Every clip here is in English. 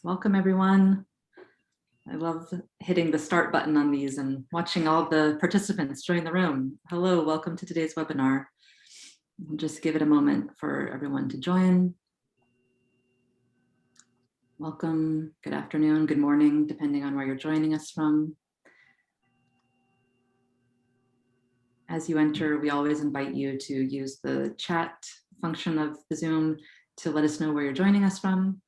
Welcome, everyone. I love hitting the start button on these and watching all the participants join the room. Hello, welcome to today's webinar. We'll just give it a moment for everyone to join. Welcome, good afternoon, good morning, depending on where you're joining us from. As you enter, we always invite you to use the chat function of the Zoom to let us know where you're joining us from.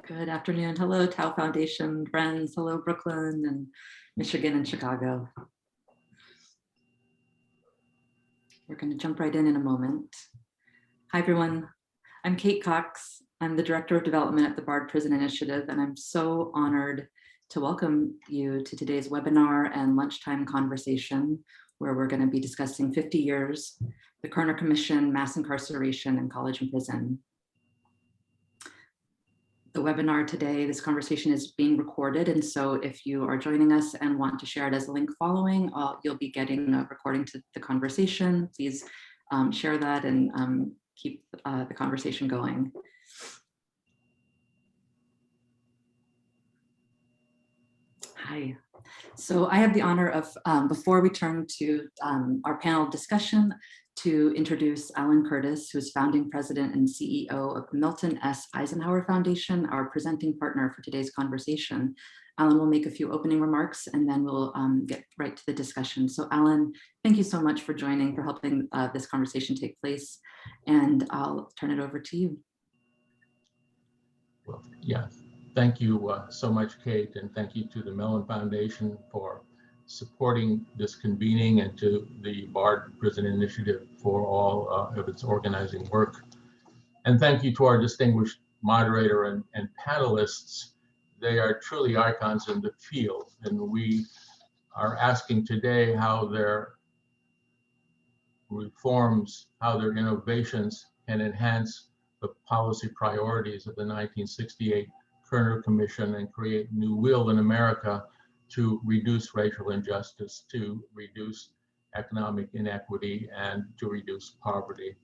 Good afternoon. Hello, Tau Foundation friends. Hello, Brooklyn and Michigan and Chicago. We're going to jump right in a moment. Hi, everyone. I'm Kate Cox. I'm the Director of Development at the Bard Prison Initiative, and I'm so honored to welcome you to today's webinar and lunchtime conversation, where we're going to be discussing 50 years, the Kerner Commission, mass incarceration, and college and prison. The webinar today, this conversation is being recorded, and so if you are joining us and want to share it as a link following, you'll be getting a recording to the conversation. Please share that and keep the conversation going. Hi. So I have the honor of, before we turn to our panel discussion, to introduce Alan Curtis, who is founding president and CEO of the Milton S. Eisenhower Foundation, our presenting partner for today's conversation. Alan will make a few opening remarks and then we'll get right to the discussion. So Alan, thank you so much for joining, for helping this conversation take place. And I'll turn it over to you. Well, yeah, thank you so much, Kate, and thank you to the Mellon Foundation for supporting this convening and to the Bard Prison Initiative for all of its organizing work. And thank you to our distinguished moderator and panelists. They are truly icons in the field, and we are asking today how their reforms, how their innovations can enhance the policy priorities of the 1968 Kerner Commission and create new will in America to reduce racial injustice, to reduce economic inequity, and to reduce poverty.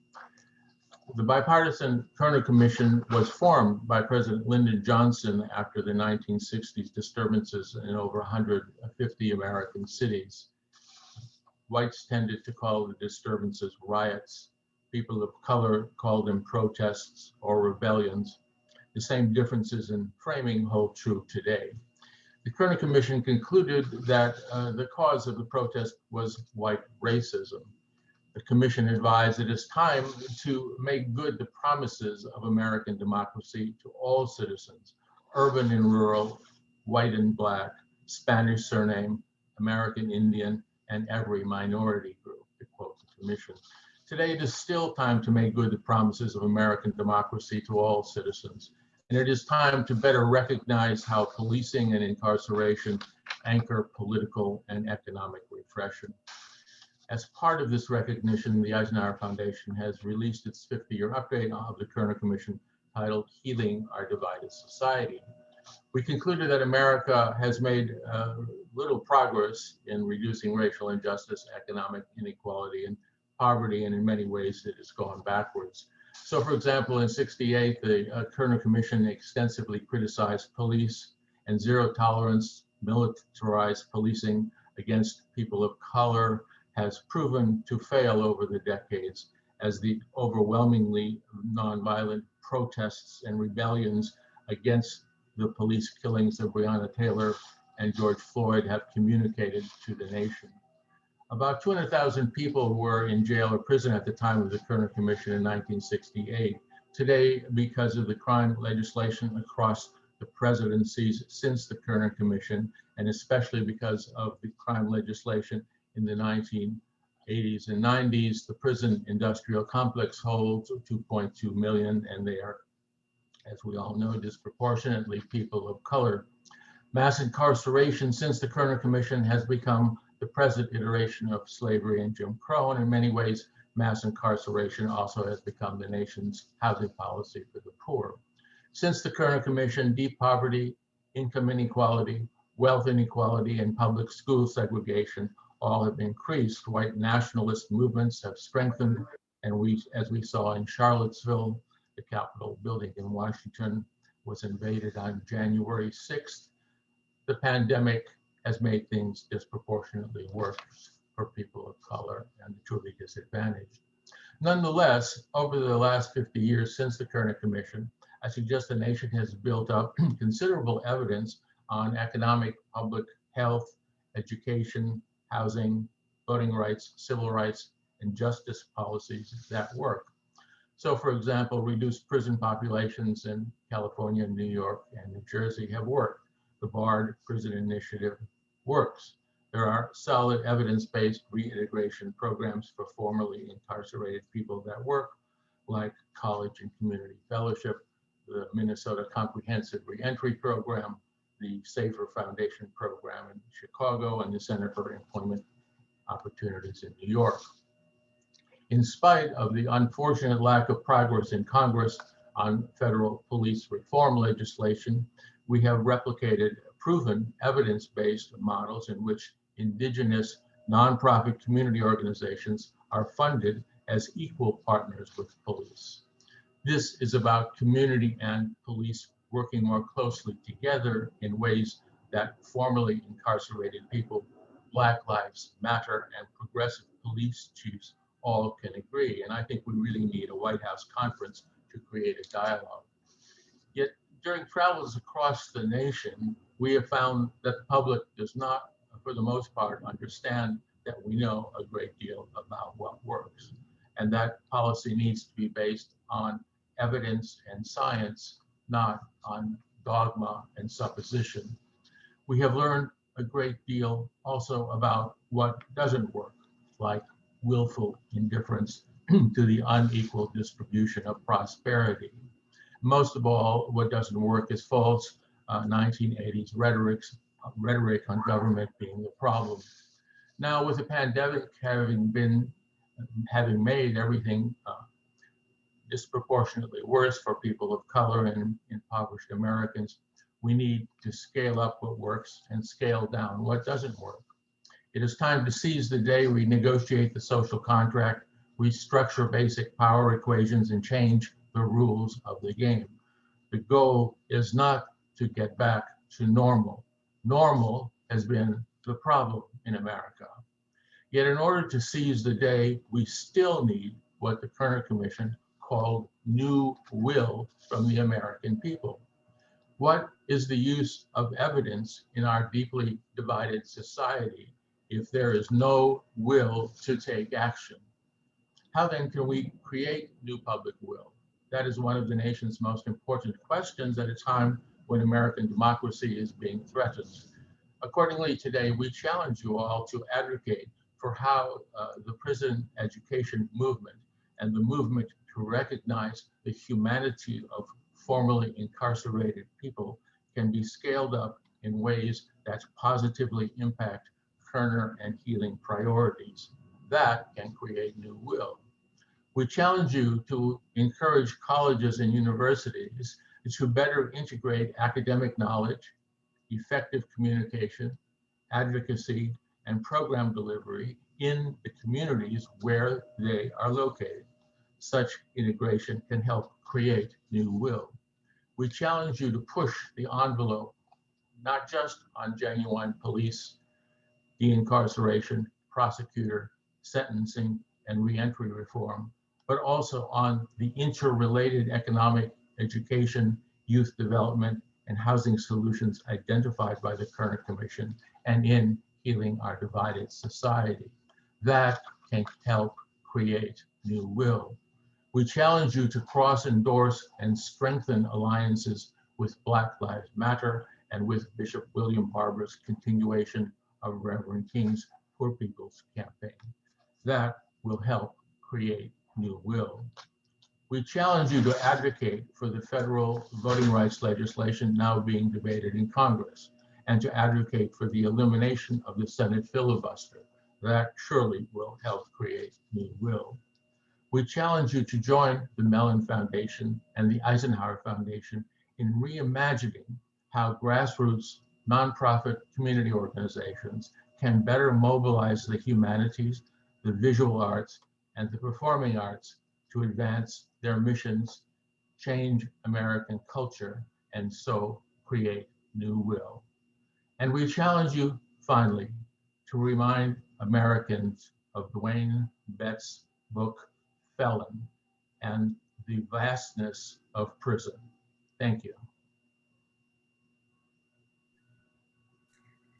The bipartisan Kerner Commission was formed by President Lyndon Johnson after the 1960s disturbances in over 150 American cities. Whites tended to call the disturbances riots. People of color called them protests or rebellions. The same differences in framing hold true today. The Kerner Commission concluded that the cause of the protest was white racism. The commission advised it is time to make good the promises of American democracy to all citizens, urban and rural, white and black, Spanish surname, American Indian, and every minority group, to quote the commission. Today, it is still time to make good the promises of American democracy to all citizens. And it is time to better recognize how policing and incarceration anchor political and economic repression. As part of this recognition, the Eisenhower Foundation has released its 50-year update of the Kerner Commission titled Healing Our Divided Society. We concluded that America has made little progress in reducing racial injustice, economic inequality, and poverty, and in many ways it has gone backwards. So, for example, in '68, the Kerner Commission extensively criticized police and zero tolerance, militarized policing against people of color has proven to fail over the decades as the overwhelmingly nonviolent protests and rebellions against the police killings of Breonna Taylor and George Floyd have communicated to the nation. About 200,000 people were in jail or prison at the time of the Kerner Commission in 1968. Today, because of the crime legislation across the presidencies since the Kerner Commission, and especially because of the crime legislation in the 1980s and 90s, the prison industrial complex holds 2.2 million, and they are, as we all know, disproportionately people of color. Mass incarceration since the Kerner Commission has become the present iteration of slavery and Jim Crow, and in many ways, mass incarceration also has become the nation's housing policy for the poor. Since the Kerner Commission, deep poverty, income inequality, wealth inequality, and public school segregation all have increased. White nationalist movements have strengthened, and as we saw in Charlottesville, the Capitol building in Washington was invaded on January 6th. The pandemic has made things disproportionately worse for people of color and the truly disadvantaged. Nonetheless, over the last 50 years since the Kerner Commission, I suggest the nation has built up considerable evidence on economic, public health, education, housing, voting rights, civil rights, and justice policies that work. So, for example, reduced prison populations in California, New York, and New Jersey have worked. The Barred Prison Initiative works. There are solid evidence-based reintegration programs for formerly incarcerated people that work, like college and community fellowship, the Minnesota Comprehensive Reentry Program, the Safer Foundation Program in Chicago, and the Center for Employment Opportunities in New York. In spite of the unfortunate lack of progress in Congress on federal police reform legislation, we have replicated proven evidence-based models in which indigenous nonprofit community organizations are funded as equal partners with police. This is about community and police working more closely together in ways that formerly incarcerated people, Black Lives Matter, and progressive police chiefs all can agree. And I think we really need a White House conference to create a dialogue. Yet during travels across the nation, we have found that the public does not, for the most part, understand that we know a great deal about what works. And that policy needs to be based on evidence and science, not on dogma and supposition. We have learned a great deal also about what doesn't work, like willful indifference to the unequal distribution of prosperity. Most of all, what doesn't work is false 1980s rhetoric on government being the problem. Now, with the pandemic having made everything disproportionately worse for people of color and impoverished Americans, we need to scale up what works and scale down what doesn't work. It is time to seize the day, renegotiate the social contract, restructure basic power equations, and change the rules of the game. The goal is not to get back to normal. Normal has been the problem in America. Yet in order to seize the day, we still need what the Kerner Commission called new will from the American people. What is the use of evidence in our deeply divided society if there is no will to take action? How then can we create new public will? That is one of the nation's most important questions at a time when American democracy is being threatened. Accordingly, today, we challenge you all to advocate for how the prison education movement and the movement to recognize the humanity of formerly incarcerated people can be scaled up in ways that positively impact Kerner and healing priorities. That can create new will. We challenge you to encourage colleges and universities to better integrate academic knowledge, effective communication, advocacy, and program delivery in the communities where they are located. Such integration can help create new will. We challenge you to push the envelope, not just on genuine police, de-incarceration, prosecutor, sentencing, and reentry reform, but also on the interrelated economic, education, youth development, and housing solutions identified by the Kerner Commission and in healing our divided society. That can help create new will. We challenge you to cross-endorse and strengthen alliances with Black Lives Matter and with Bishop William Barber's continuation of Reverend King's Poor People's Campaign. That will help create new will. We challenge you to advocate for the federal voting rights legislation now being debated in Congress and to advocate for the elimination of the Senate filibuster. That surely will help create new will. We challenge you to join the Mellon Foundation and the Eisenhower Foundation in reimagining how grassroots nonprofit community organizations can better mobilize the humanities, the visual arts, and the performing arts to advance their missions, change American culture, and so create new will. And we challenge you finally to remind Americans of Dwayne Bett's book, Felon, and the vastness of prison. Thank you.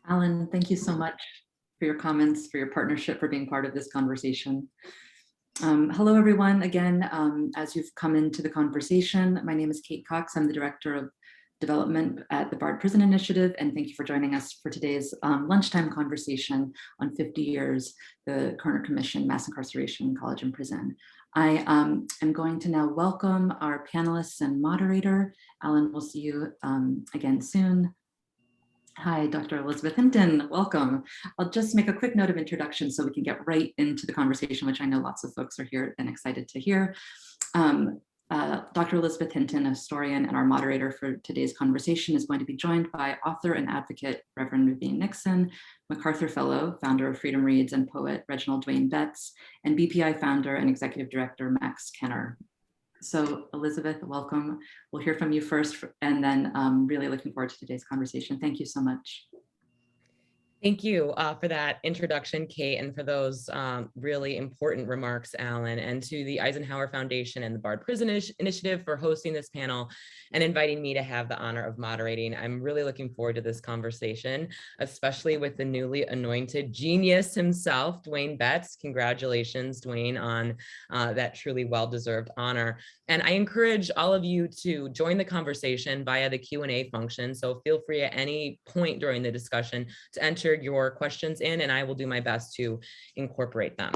Alan, thank you so much for your comments, for your partnership, for being part of this conversation. Hello, everyone. Again, as you've come into the conversation, my name is Kate Cox. I'm the Director of Development at the Bard Prison Initiative, and thank you for joining us for today's lunchtime conversation on 50 years, the Kerner Commission, Mass Incarceration, College and Prison. I am going to now welcome our panelists and moderator. Alan, we'll see you again soon. Hi, Dr. Elizabeth Hinton, welcome. I'll just make a quick note of introduction so we can get right into the conversation, which I know lots of folks are here and excited to hear. Dr. Elizabeth Hinton, a historian and our moderator for today's conversation, is going to be joined by author and advocate Reverend Vivian Nixon, MacArthur Fellow, founder of Freedom Reads, and poet Reginald Dwayne Betts, and BPI founder and executive director Max Kerner. So Elizabeth, welcome. We'll hear from you first, and then really looking forward to today's conversation. Thank you so much. Thank you for that introduction, Kate, and for those really important remarks, Alan, and to the Eisenhower Foundation and the Bard Prison Initiative for hosting this panel and inviting me to have the honor of moderating. I'm really looking forward to this conversation, especially with the newly anointed genius himself, Dwayne Betts. Congratulations, Dwayne, on that truly well-deserved honor. And I encourage all of you to join the conversation via the Q&A function. So feel free at any point during the discussion to enter your questions in, and I will do my best to incorporate them.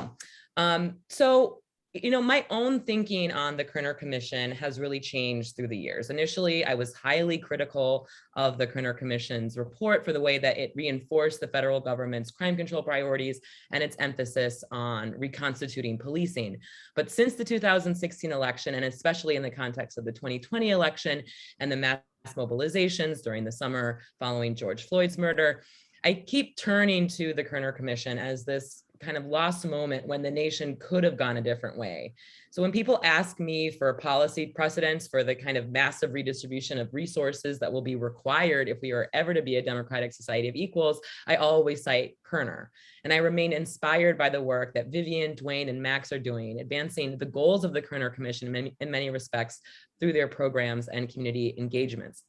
My own thinking on the Kerner Commission has really changed through the years. Initially, I was highly critical of the Kerner Commission's report for the way that it reinforced the federal government's crime control priorities and its emphasis on reconstituting policing. But since the 2016 election, and especially in the context of the 2020 election and the mass mobilizations during the summer following George Floyd's murder, I keep turning to the Kerner Commission as this kind of lost moment when the nation could have gone a different way. So when people ask me for policy precedents for the kind of massive redistribution of resources that will be required if we are ever to be a democratic society of equals, I always cite Kerner. And I remain inspired by the work that Vivian, Dwayne, and Max are doing, advancing the goals of the Kerner Commission in many respects through their programs and community engagements.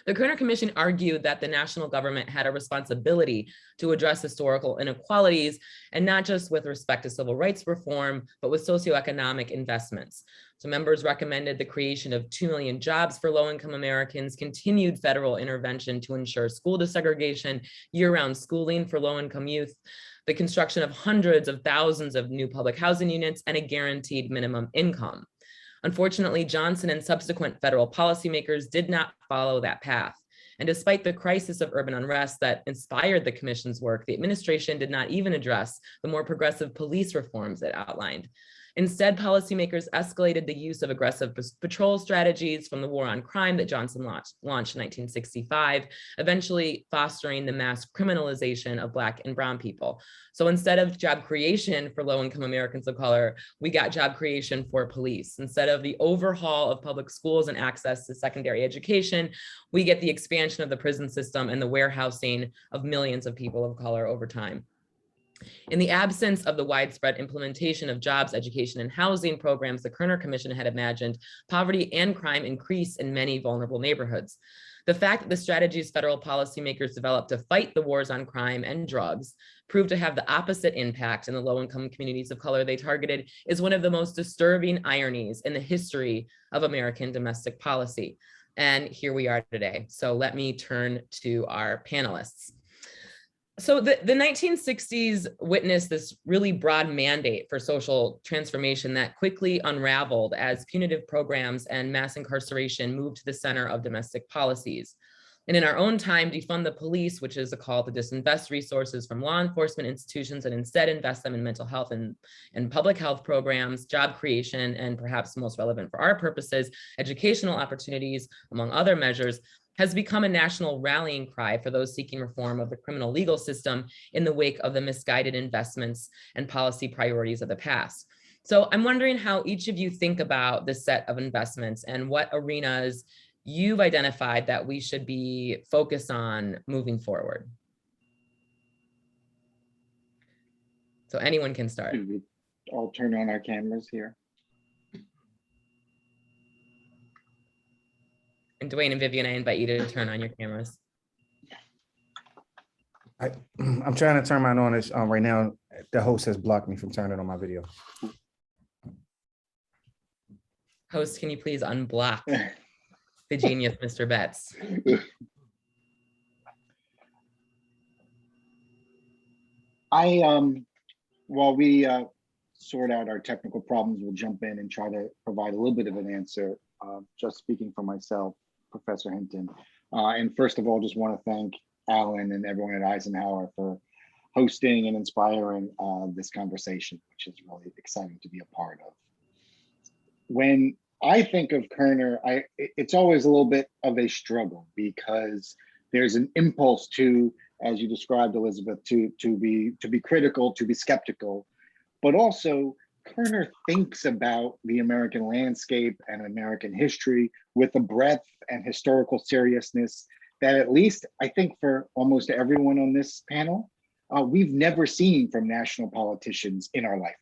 The Kerner Commission argued that the national government had a responsibility to address historical inequalities, and not just with respect to civil rights reform, but with socioeconomic investments. So members recommended the creation of 2 million jobs for low-income Americans, continued federal intervention to ensure school desegregation, year-round schooling for low-income youth, the construction of hundreds of thousands of new public housing units, and a guaranteed minimum income. Unfortunately, Johnson and subsequent federal policymakers did not follow that path. And despite the crisis of urban unrest that inspired the commission's work, the administration did not even address the more progressive police reforms it outlined. Instead, policymakers escalated the use of aggressive patrol strategies from the war on crime that Johnson launched in 1965, eventually fostering the mass criminalization of Black and brown people. So instead of job creation for low-income Americans of color, we got job creation for police. Instead of the overhaul of public schools and access to secondary education, we get the expansion of the prison system and the warehousing of millions of people of color over time. In the absence of the widespread implementation of jobs, education, and housing programs the Kerner Commission had imagined, poverty and crime increase in many vulnerable neighborhoods. The fact that the strategies federal policymakers developed to fight the wars on crime and drugs proved to have the opposite impact in the low-income communities of color they targeted is one of the most disturbing ironies in the history of American domestic policy. And here we are today. So let me turn to our panelists. So the 1960s witnessed this really broad mandate for social transformation that quickly unraveled as punitive programs and mass incarceration moved to the center of domestic policies. And in our own time, defund the police, which is a call to disinvest resources from law enforcement institutions and instead invest them in mental health and public health programs, job creation, and perhaps most relevant for our purposes, educational opportunities, among other measures, has become a national rallying cry for those seeking reform of the criminal legal system in the wake of the misguided investments and policy priorities of the past. So I'm wondering how each of you think about this set of investments and what arenas you've identified that we should be focused on moving forward. So anyone can start. I'll turn on our cameras here. And Dwayne and Vivian, I invite you to turn on your cameras. I'm trying to turn mine on. Right now, the host has blocked me from turning on my video. Host, can you please unblock the genius, Mr. Betts? While we sort out our technical problems, we'll jump in and try to provide a little bit of an answer. Just speaking for myself, Professor Hinton. And first of all, just want to thank Alan and everyone at Eisenhower for hosting and inspiring this conversation, which is really exciting to be a part of. When I think of Kerner, it's always a little bit of a struggle because there's an impulse to, as you described, Elizabeth, to be critical, to be skeptical, but also Kerner thinks about the American landscape and American history with a breadth and historical seriousness that, at least I think for almost everyone on this panel, we've never seen from national politicians in our lifetime.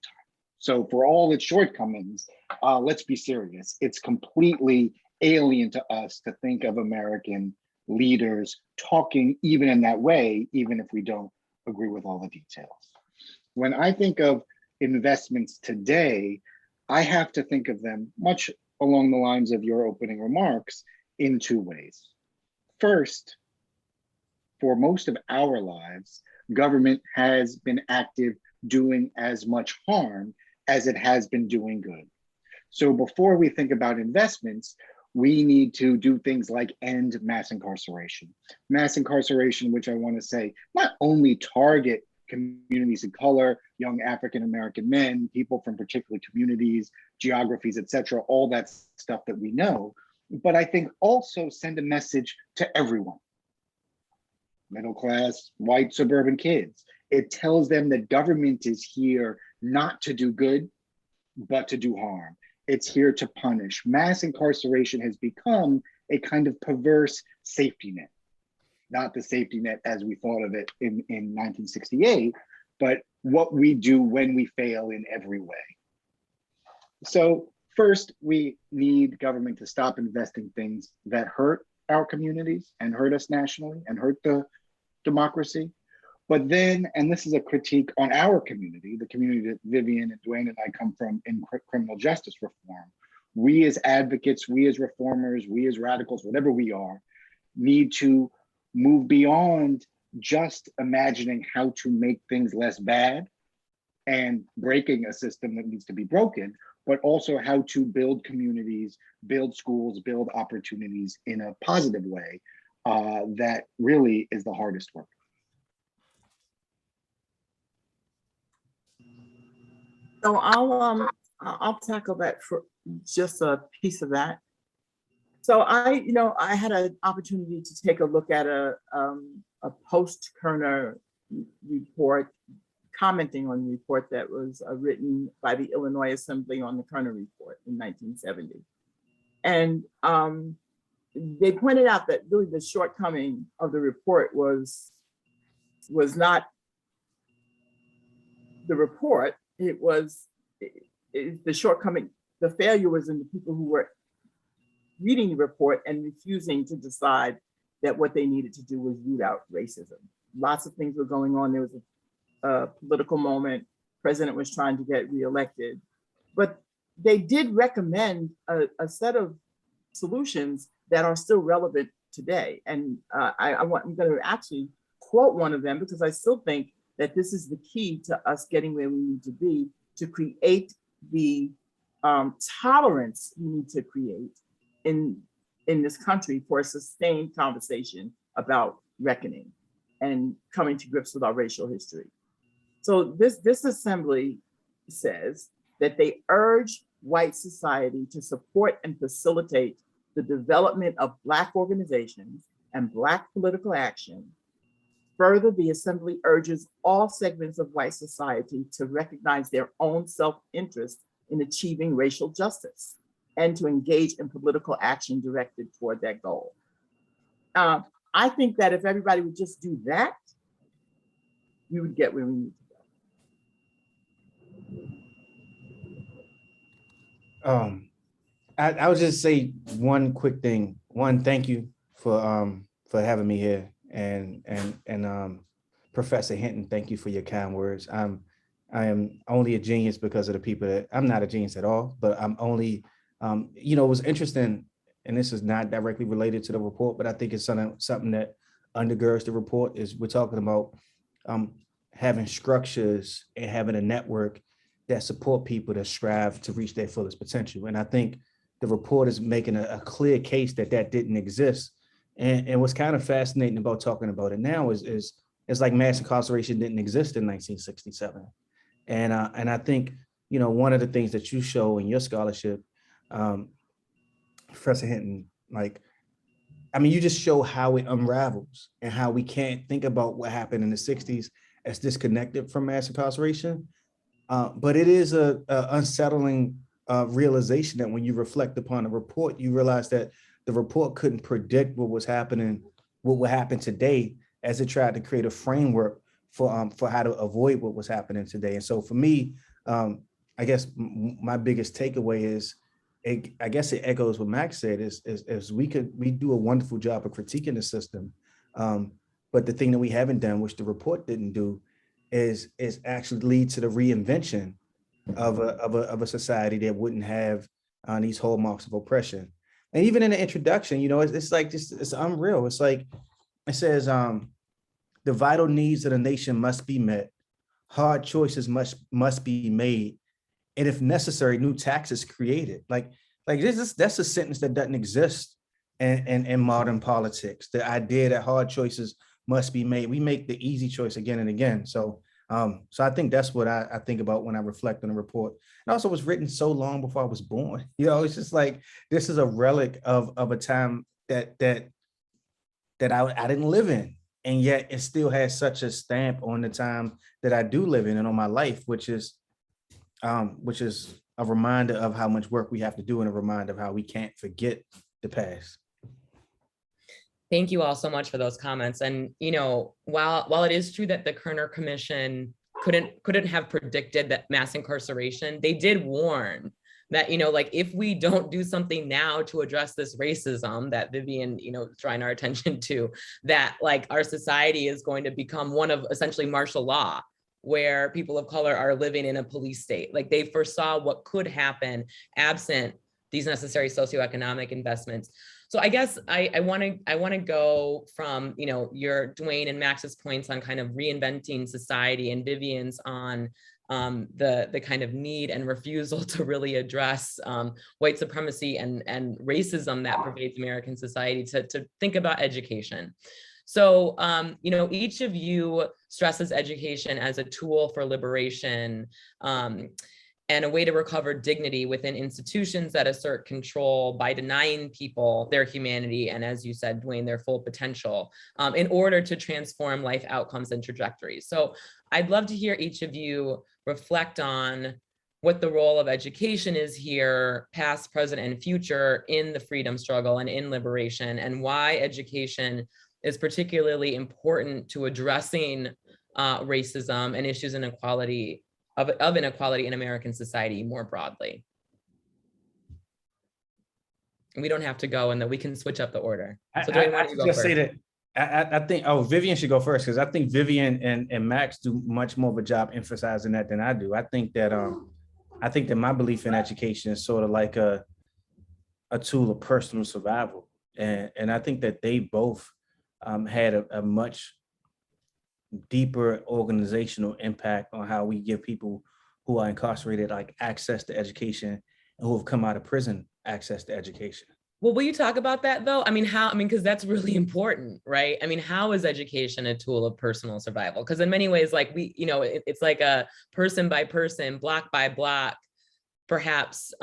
So for all its shortcomings, let's be serious. It's completely alien to us to think of American leaders talking even in that way, even if we don't agree with all the details. When I think of investments today, I have to think of them much along the lines of your opening remarks in two ways. First, for most of our lives, government has been active doing as much harm as it has been doing good. So before we think about investments, we need to do things like end mass incarceration. Mass incarceration, which I want to say, not only target communities of color, young African-American men, people from particular communities, geographies, et cetera, all that stuff that we know, but I think also send a message to everyone. Middle class, white suburban kids. It tells them that government is here not to do good, but to do harm. It's here to punish. Mass incarceration has become a kind of perverse safety net. Not the safety net as we thought of it in 1968, but what we do when we fail in every way. So first, we need government to stop investing things that hurt our communities and hurt us nationally and hurt the democracy. But then, and this is a critique on our community, the community that Vivian and Dwayne and I come from in criminal justice reform, we as advocates, we as reformers, we as radicals, whatever we are, need to move beyond just imagining how to make things less bad and breaking a system that needs to be broken, but also how to build communities, build schools, build opportunities in a positive way that really is the hardest work. So I'll tackle that for just a piece of that. So I had an opportunity to take a look at a post-Kerner report, commenting on the report that was written by the Illinois Assembly on the Kerner report in 1970. And they pointed out that really the shortcoming of the report was not the report, it was the shortcoming, the failure was in the people who were reading the report and refusing to decide that what they needed to do was root out racism. Lots of things were going on. There was a political moment. President was trying to get reelected, but they did recommend a set of solutions that are still relevant today. And I'm going to actually quote one of them because I still think that this is the key to us getting where we need to be, to create the tolerance we need to create in this country for a sustained conversation about reckoning and coming to grips with our racial history. So this assembly says that they urge white society to support and facilitate the development of Black organizations and Black political action. Further, the Assembly urges all segments of white society to recognize their own self-interest in achieving racial justice and to engage in political action directed toward that goal. I think that if everybody would just do that, we would get where we need to go. I would just say one quick thing. One, thank you for having me here, and Professor Hinton, thank you for your kind words. I am only a genius because of the people that I'm not a genius at all, but I'm only it was interesting, and this is not directly related to the report, but I think it's something that undergirds the report. Is we're talking about having structures and having a network that support people that strive to reach their fullest potential. And I think the report is making a clear case that didn't exist. And what's kind of fascinating about talking about it now is like mass incarceration didn't exist in 1967. And I think, one of the things that you show in your scholarship, Professor Hinton, you just show how it unravels and how we can't think about what happened in the 60s as disconnected from mass incarceration. But it is a unsettling realization that when you reflect upon the report, you realize that the report couldn't predict what would happen today, as it tried to create a framework for how to avoid what was happening today. And so for me, I guess my biggest takeaway is, I guess it echoes what Max said, is we do a wonderful job of critiquing the system. But the thing that we haven't done, which the report didn't do, is actually lead to the reinvention of a society that wouldn't have these hallmarks of oppression. And even in the introduction, it's unreal. It's like, it says, the vital needs of the nation must be met. Hard choices must be made. And if necessary, new taxes created. That's a sentence that doesn't exist in modern politics. The idea that hard choices must be made. We make the easy choice again and again. So I think that's what I think about when I reflect on the report. And also, it was written so long before I was born. It's just like, this is a relic of a time that I didn't live in. And yet it still has such a stamp on the time that I do live in and on my life, which is a reminder of how much work we have to do and a reminder of how we can't forget the past. Thank you all so much for those comments. And, while it is true that the Kerner Commission couldn't have predicted that mass incarceration, they did warn that, if we don't do something now to address this racism that Vivian, drawing our attention to, that our society is going to become one of essentially martial law, where people of color are living in a police state. They foresaw what could happen absent these necessary socioeconomic investments. So I guess I want to go from your Dwayne and Max's points on kind of reinventing society, and Vivian's on the kind of need and refusal to really address white supremacy and racism that pervades American society, to think about education. So, each of you stresses education as a tool for liberation and a way to recover dignity within institutions that assert control by denying people their humanity and, as you said, Dwayne, their full potential in order to transform life outcomes and trajectories. So I'd love to hear each of you reflect on what the role of education is here, past, present, and future, in the freedom struggle and in liberation, and why education is particularly important to addressing racism and issues of inequality in American society more broadly. And we don't have to go, and that we can switch up the order. So Dwayne, why don't you go first? Say that I think Vivian should go first, because I think Vivian and Max do much more of a job emphasizing that than I do. I think that my belief in education is sort of like a tool of personal survival, and I think that they both had a much deeper organizational impact on how we give people who are incarcerated access to education, and who have come out of prison access to education. Well, will you talk about that though? Because that's really important, right? How is education a tool of personal survival? Because in many ways, it's like a person by person, block by block, perhaps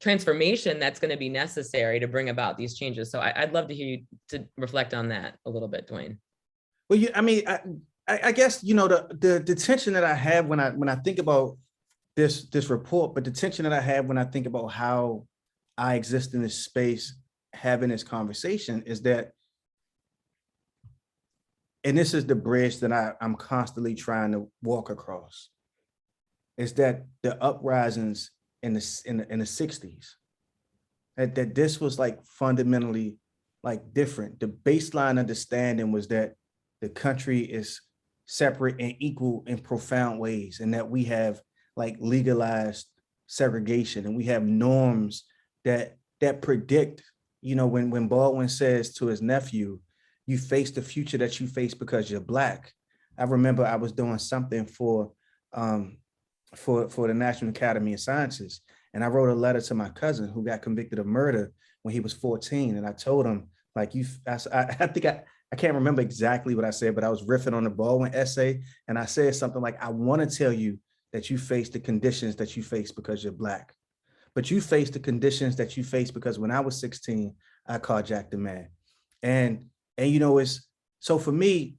transformation that's going to be necessary to bring about these changes. So I'd love to hear you to reflect on that a little bit, Dwayne. Well, I mean, I guess, you know, the tension that I have when I think about this report, but the tension that I have when I think about how I exist in this space, having this conversation, is that, and this is the bridge that I'm constantly trying to walk across, is that the uprisings in the 60s, that this was like fundamentally like different. The baseline understanding was that the country is separate and equal in profound ways, and that we have like legalized segregation, and we have norms that predict, you know, when Baldwin says to his nephew, you face the future that you face because you're Black. I remember I was doing something for the National Academy of Sciences, and I wrote a letter to my cousin who got convicted of murder when he was 14, and I told him, like, I can't remember exactly what I said, but I was riffing on the Baldwin essay, and I said something like, I want to tell you that you face the conditions that you face because you're Black, but you face the conditions that you face because when I was 16, I carjacked a man. And you know, so for me,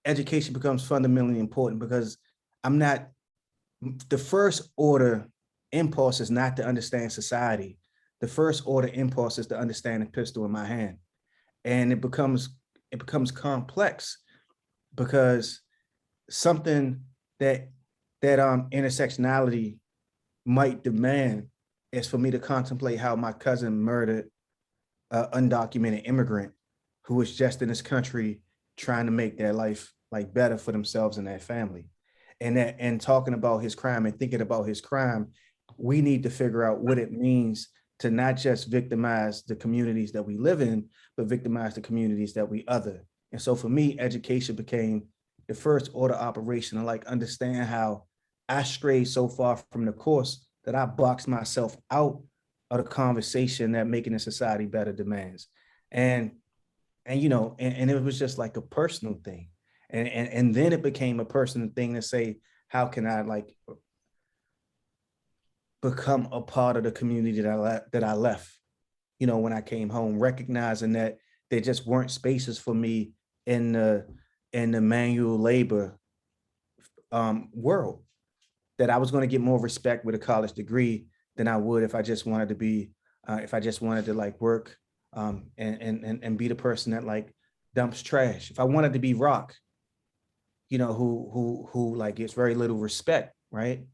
education becomes fundamentally important because the first order impulse is not to understand society. The first order impulse is to understand the pistol in my hand. And it becomes complex because something that intersectionality might demand is for me to contemplate how my cousin murdered an undocumented immigrant who was just in this country trying to make their life like better for themselves and their family. And talking about his crime and thinking about his crime, we need to figure out what it means to not just victimize the communities that we live in, but victimize the communities that we other. And so for me, education became the first order operation to like understand how I strayed so far from the course that I boxed myself out of the conversation that making a society better demands. And you know, and it was just like a personal thing. And then it became a personal thing to say, how can I like become a part of the community that I left, you know, when I came home, recognizing that there just weren't spaces for me in the manual labor world, that I was going to get more respect with a college degree than I would if I just wanted to be, if I just wanted to like work and be the person that like dumps trash. If I wanted to be Rock, you know, who like gets very little respect, right?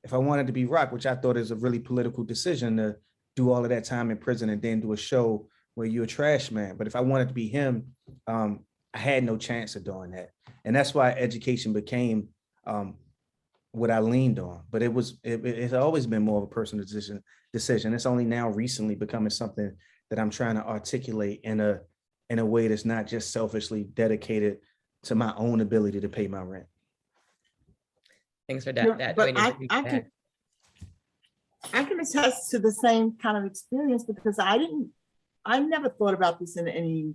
If I wanted to be Rock, which I thought is a really political decision to do all of that time in prison and then do a show where you're a trash man. But if I wanted to be him, I had no chance of doing that. And that's why education became what I leaned on. But it's always been more of a personal decision. It's only now recently becoming something that I'm trying to articulate in a way that's not just selfishly dedicated to my own ability to pay my rent. Thanks for Yeah, that. but Dwayne, I can attest to the same kind of experience because I never thought about this in any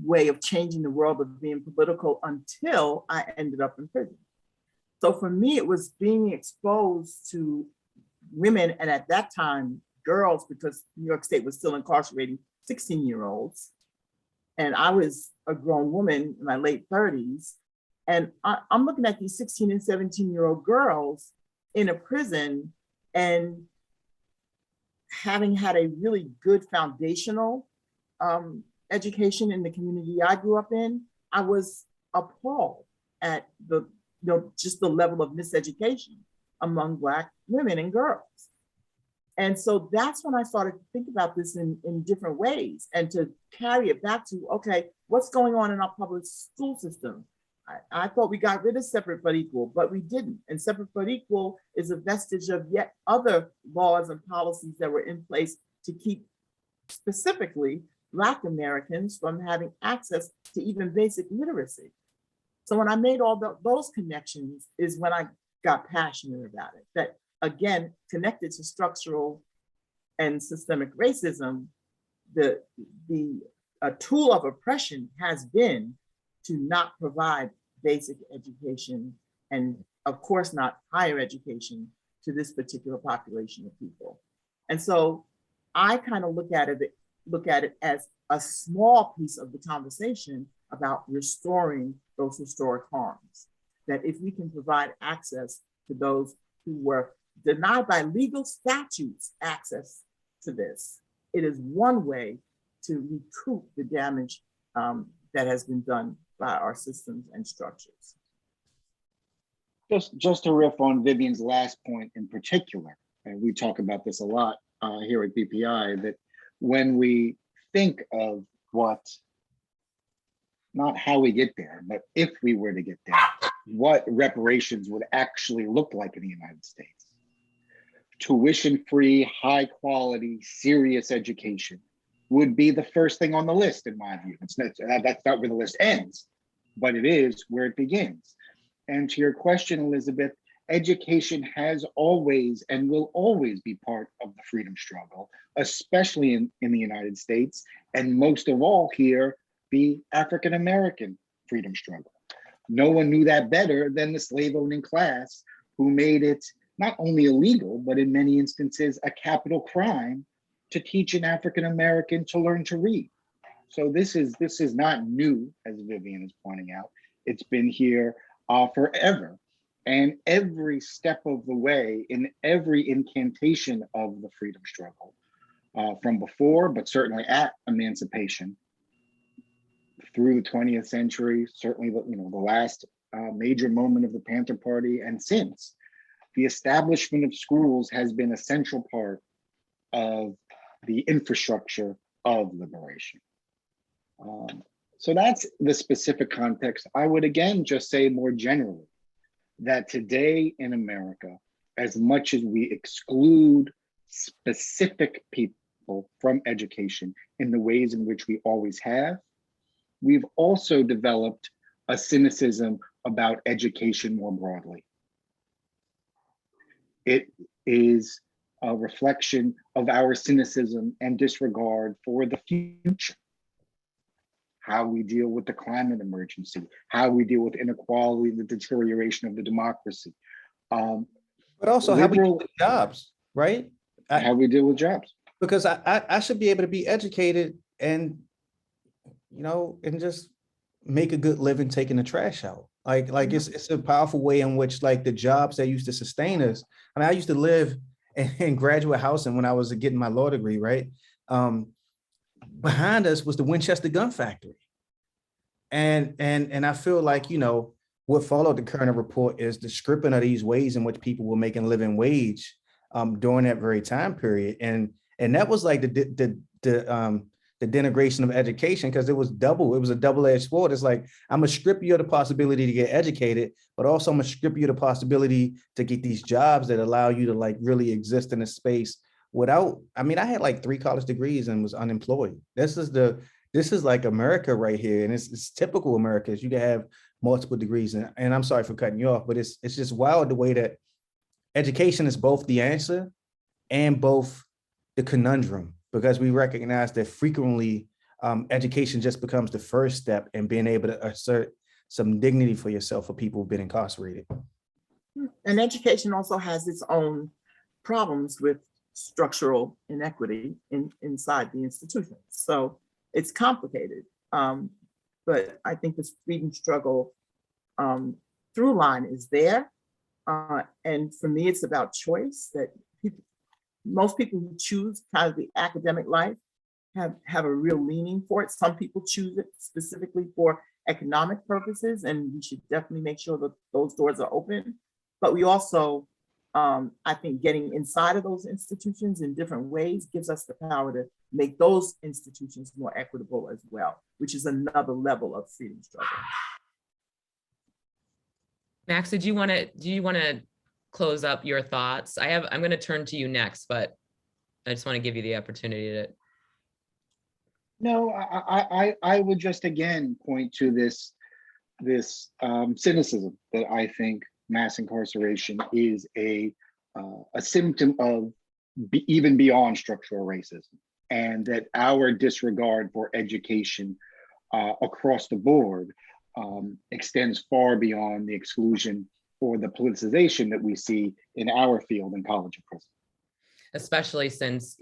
way of changing the world of being political until I ended up in prison. So for me, it was being exposed to women, and at that time, girls, because New York State was still incarcerating 16-year-olds. And I was a grown woman in my late 30s. And I'm looking at these 16 and 17-year-old girls in a prison, and having had a really good foundational education in the community I grew up in, I was appalled at just the level of miseducation among Black women and girls. And so that's when I started to think about this in different ways and to carry it back to, okay, what's going on in our public school system? I thought we got rid of separate but equal, but we didn't. And separate but equal is a vestige of yet other laws and policies that were in place to keep specifically Black Americans from having access to even basic literacy. So when I made all those connections is when I got passionate about it. That again, connected to structural and systemic racism, the tool of oppression has been to not provide basic education and of course not higher education to this particular population of people. And so I kind of look at it as a small piece of the conversation about restoring those historic harms. That if we can provide access to those who were denied by legal statutes access to this, it is one way to recoup the damage that has been done by our systems and structures. Just to riff on Vivian's last point in particular, and we talk about this a lot here at BPI, that when we think of not how we get there, but if we were to get there, what reparations would actually look like in the United States. Tuition-free, high-quality, serious education would be the first thing on the list, in my view. That's not where the list ends, but it is where it begins. And to your question, Elizabeth, education has always and will always be part of the freedom struggle, especially in the United States, and most of all here, the African-American freedom struggle. No one knew that better than the slave-owning class, who made it not only illegal, but in many instances, a capital crime to teach an African-American to learn to read. So this is not new, as Vivian is pointing out. It's been here forever. And every step of the way, in every incantation of the freedom struggle, from before, but certainly at emancipation, through the 20th century, certainly the last major moment of the Panther Party, and since, the establishment of schools has been a central part of the infrastructure of liberation. So that's the specific context. I would again just say more generally that today in America, as much as we exclude specific people from education in the ways in which we always have, we've also developed a cynicism about education more broadly. It is a reflection of our cynicism and disregard for the future. How we deal with the climate emergency, how we deal with inequality, the deterioration of the democracy. But also how we deal with jobs, right? How we deal with jobs. Because I should be able to be educated and, and just make a good living taking the trash out. Like it's a powerful way in which like the jobs that used to sustain us. I mean, I used to live in graduate housing when I was getting my law degree, right? Behind us was the Winchester gun factory. And I feel like, what followed the Kerner report is the stripping of these ways in which people were making living wage during that very time period. And that was like the denigration of education, because it was a double-edged sword. It's like, I'm gonna strip you of the possibility to get educated, but also I'm gonna strip you of the possibility to get these jobs that allow you to like really exist in a space without, I had like 3 college degrees and was unemployed. This is like America right here. And it's typical America. You can have multiple degrees. And I'm sorry for cutting you off, but it's just wild the way that education is both the answer and both the conundrum, because we recognize that frequently education just becomes the first step in being able to assert some dignity for yourself for people who've been incarcerated. And education also has its own problems with structural inequity inside the institution. So it's complicated. But I think this freedom struggle through line is there. And for me, it's about choice, that most people who choose kind of the academic life have a real leaning for it. Some people choose it specifically for economic purposes, and we should definitely make sure that those doors are open. But we also, I think getting inside of those institutions in different ways gives us the power to make those institutions more equitable as well, which is another level of freedom struggle. Max, do you want to close up your thoughts? I'm going to turn to you next, but I just want to give you the opportunity to. No, I would just again point to this cynicism that I think mass incarceration is a symptom of even beyond structural racism, and that our disregard for education across the board extends far beyond the exclusion or the politicization that we see in our field in college and prison. Especially since,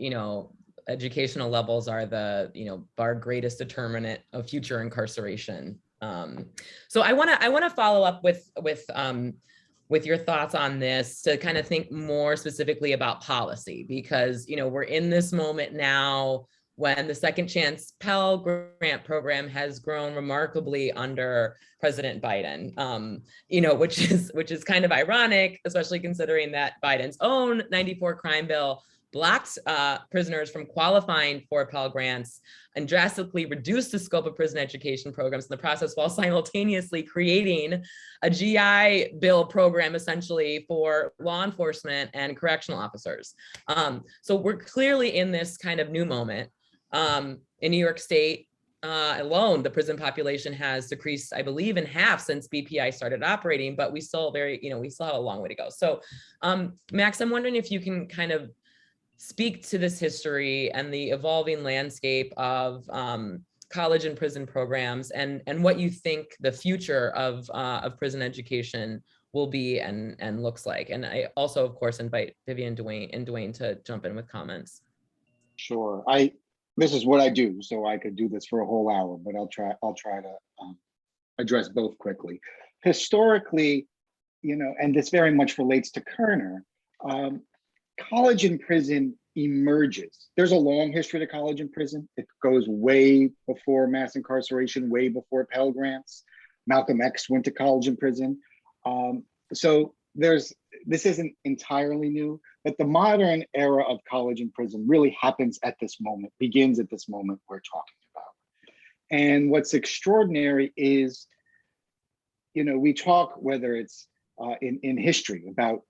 educational levels are the, our greatest determinant of future incarceration. So I want to follow up with your thoughts on this to kind of think more specifically about policy, because, we're in this moment now when the Second Chance Pell Grant program has grown remarkably under President Biden, which is kind of ironic, especially considering that Biden's own 94 crime bill blocked prisoners from qualifying for Pell Grants and drastically reduced the scope of prison education programs in the process, while simultaneously creating a GI Bill program essentially for law enforcement and correctional officers. So we're clearly in this kind of new moment. In New York State alone, the prison population has decreased, I believe, in half since BPI started operating, but we still we still have a long way to go. So Max, I'm wondering if you can kind of speak to this history and the evolving landscape of college and prison programs, and what you think the future of prison education will be and looks like. And I also, of course, invite Vivian, Dwayne to jump in with comments. Sure. This is what I do, so I could do this for a whole hour, but I'll try to address both quickly. Historically, and this very much relates to Kerner, college and prison emerges. There's a long history to college and prison. It goes way before mass incarceration, way before Pell Grants. Malcolm X went to college and prison. So this isn't entirely new, but the modern era of college and prison really happens at this moment, begins at this moment we're talking about. And what's extraordinary is, we talk, whether it's in history, about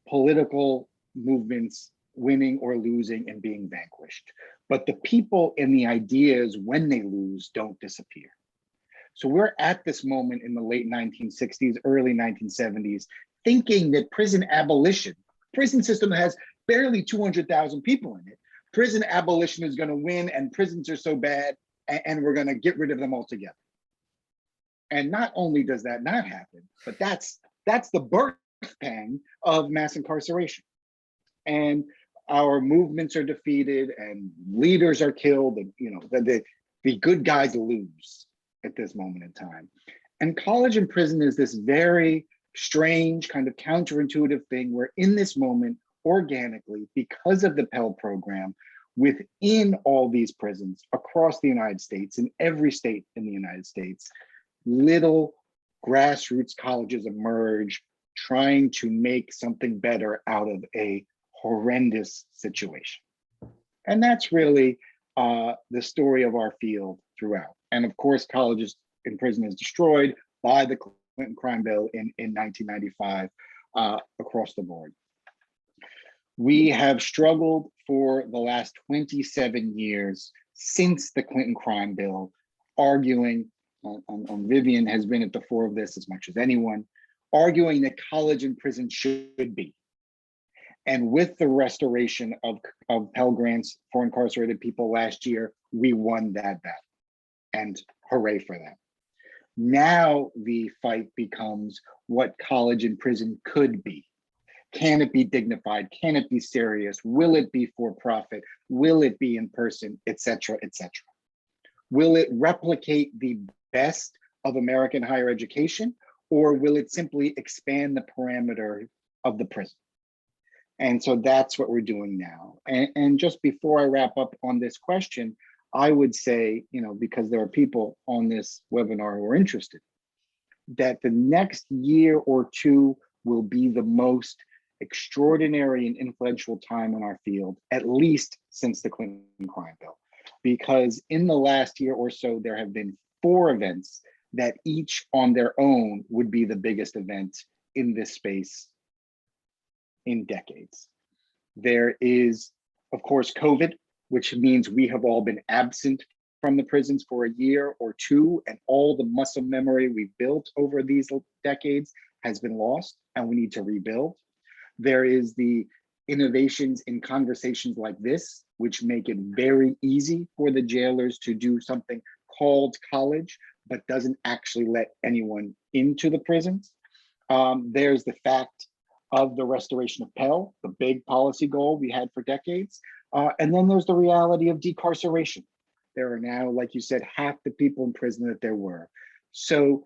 political movements winning or losing and being vanquished, but the people and the ideas, when they lose, don't disappear. So we're at this moment in the late 1960s, early 1970s, thinking that prison system has barely 200,000 people in it. Prison abolition is going to win, and prisons are so bad, and we're going to get rid of them altogether. And not only does that not happen, but that's the birth pang of mass incarceration. And our movements are defeated, and leaders are killed, and the good guys lose at this moment in time. And college and prison is this very strange, kind of counterintuitive thing where in this moment, organically, because of the Pell program, within all these prisons across the United States, in every state in the United States, little grassroots colleges emerge trying to make something better out of a horrendous situation. And that's really the story of our field throughout. And of course, colleges in prison is destroyed by the Clinton crime bill in 1995 across the board. We have struggled for the last 27 years since the Clinton crime bill, arguing, and Vivian has been at the fore of this as much as anyone, arguing that college and prison should be. And with the restoration of Pell Grants for incarcerated people last year, we won that battle. And hooray for that. Now the fight becomes what college and prison could be. Can it be dignified? Can it be serious? Will it be for profit? Will it be in person, et cetera, et cetera? Will it replicate the best of American higher education, or will it simply expand the parameter of the prison? And so that's what we're doing now. And just before I wrap up on this question, I would say, because there are people on this webinar who are interested, that the next year or two will be the most extraordinary and influential time in our field, at least since the Clinton crime bill. Because in the last year or so, there have been 4 events that each on their own would be the biggest event in this space in decades. There is, of course, COVID, which means we have all been absent from the prisons for a year or two, and all the muscle memory we've built over these decades has been lost, and we need to rebuild. There is the innovations in conversations like this, which make it very easy for the jailers to do something called college, but doesn't actually let anyone into the prisons. There's the fact of the restoration of Pell, the big policy goal we had for decades. And then there's the reality of decarceration. There are now, like you said, half the people in prison that there were. So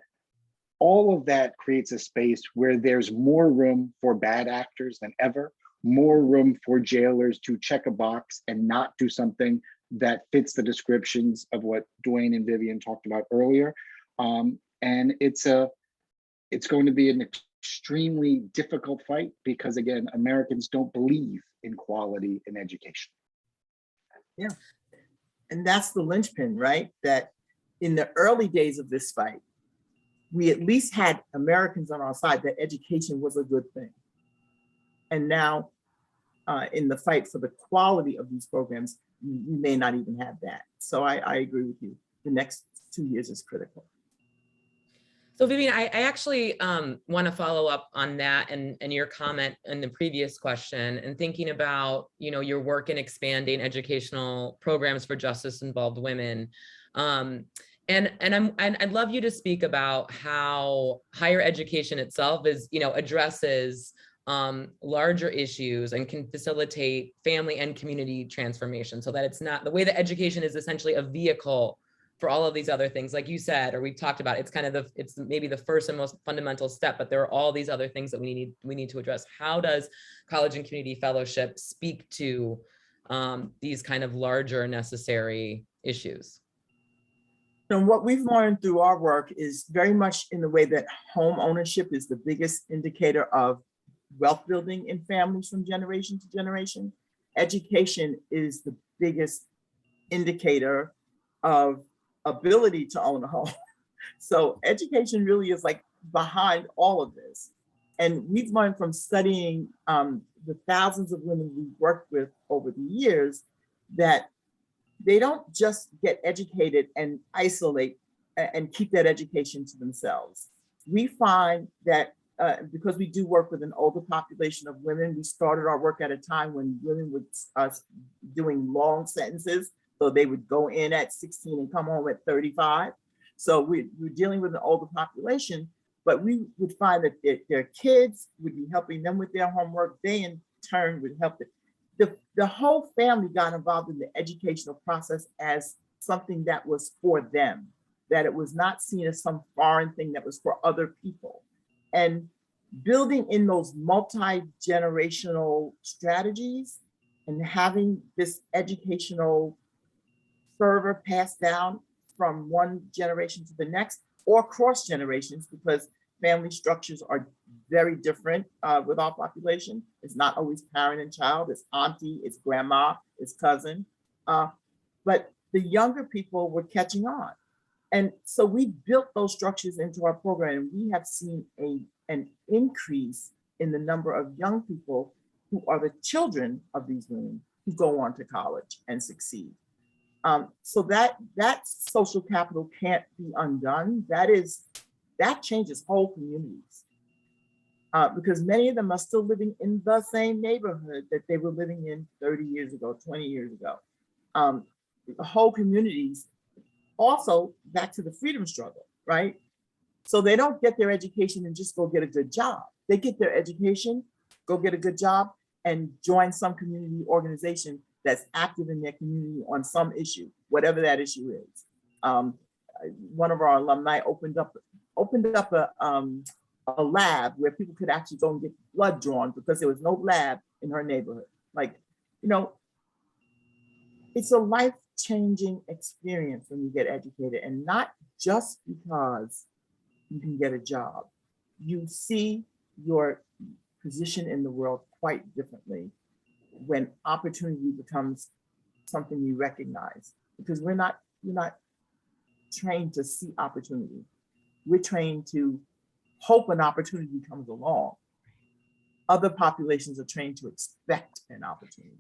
all of that creates a space where there's more room for bad actors than ever, more room for jailers to check a box and not do something that fits the descriptions of what Dwayne and Vivian talked about earlier. And it's going to be an extremely difficult fight because, again, Americans don't believe in quality in education. Yeah. And that's the linchpin, right? That in the early days of this fight, we at least had Americans on our side that education was a good thing. And now in the fight for the quality of these programs, we may not even have that. So I agree with you. The next 2 years is critical. So Vivian, I actually want to follow up on that and your comment in the previous question, and thinking about, you know, your work in expanding educational programs for justice-involved women. And I'd love you to speak about how higher education itself is, you know, addresses larger issues and can facilitate family and community transformation, so that it's not the way that education is essentially a vehicle for all of these other things, like you said, or we've talked about. It's kind of it's maybe the first and most fundamental step, but there are all these other things that we need to address. How does college and community fellowship speak to these kind of larger necessary issues? And what we've learned through our work is very much in the way that home ownership is the biggest indicator of wealth building in families from generation to generation. Education is the biggest indicator of ability to own a home. So education really is like behind all of this. And we've learned from studying the thousands of women we've worked with over the years that they don't just get educated and isolate and keep that education to themselves. We find that because we do work with an older population of women, we started our work at a time when women were doing long sentences. So they would go in at 16 and come home at 35. So we're dealing with an older population, but we would find that their kids would be helping them with their homework. They in turn would help them. The whole family got involved in the educational process as something that was for them, that it was not seen as some foreign thing that was for other people. And building in those multi-generational strategies and having this educational fervor passed down from one generation to the next, or cross generations, because family structures are very different with our population. It's not always parent and child, it's auntie, it's grandma, it's cousin. But the younger people were catching on. And so we built those structures into our program, and we have seen an increase in the number of young people who are the children of these women who go on to college and succeed. So that social capital can't be undone. That changes whole communities because many of them are still living in the same neighborhood that they were living in 30 years ago, 20 years ago. Whole communities, also back to the freedom struggle, right? So they don't get their education and just go get a good job. They get their education, go get a good job, and join some community organization that's active in their community on some issue, whatever that issue is. One of our alumni opened up a lab where people could actually go and get blood drawn because there was no lab in her neighborhood. Like, you know, it's a life-changing experience when you get educated, and not just because you can get a job. You see your position in the world quite differently when opportunity becomes something you recognize, because we're not trained to see opportunity. We're trained to hope an opportunity comes along. Other populations are trained to expect an opportunity.